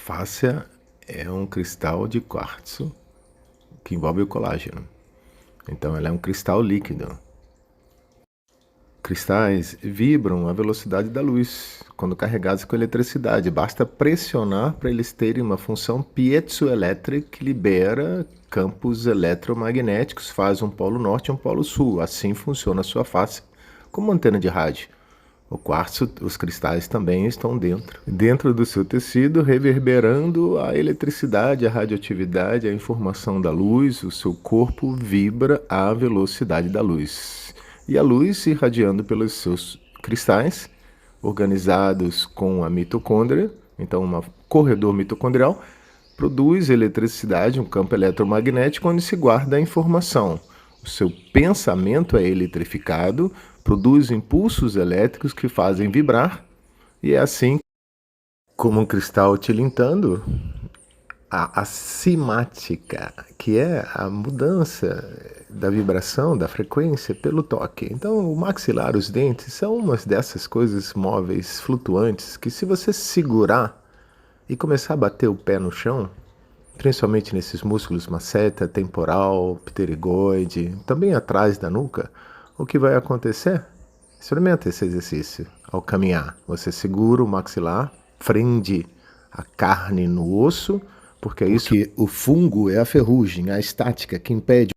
Fáscia é um cristal de quartzo que envolve o colágeno. Então ela é um cristal líquido. Cristais vibram à velocidade da luz, quando carregados com eletricidade. Basta pressionar para eles terem uma função piezoelétrica que libera campos eletromagnéticos, faz um polo norte e um polo sul. Assim funciona a sua face, como uma antena de rádio. O quartzo, os cristais também estão dentro do seu tecido, reverberando a eletricidade, a radioatividade, a informação da luz. O seu corpo vibra à velocidade da luz. E a luz irradiando pelos seus cristais, organizados com a mitocôndria, então um corredor mitocondrial, produz eletricidade, um campo eletromagnético onde se guarda a informação. O seu pensamento é eletrificado, produz impulsos elétricos que fazem vibrar, e é assim como um cristal tilintando, a cimática, que é a mudança da vibração, da frequência pelo toque. Então o maxilar, os dentes, são umas dessas coisas móveis, flutuantes, que se você segurar e começar a bater o pé no chão, principalmente nesses músculos masseter, temporal, pterygoide, também atrás da nuca, o que vai acontecer? Experimenta esse exercício. Ao caminhar, você segura o maxilar, prende a carne no osso, porque é isso que o fungo é a ferrugem, a estática que impede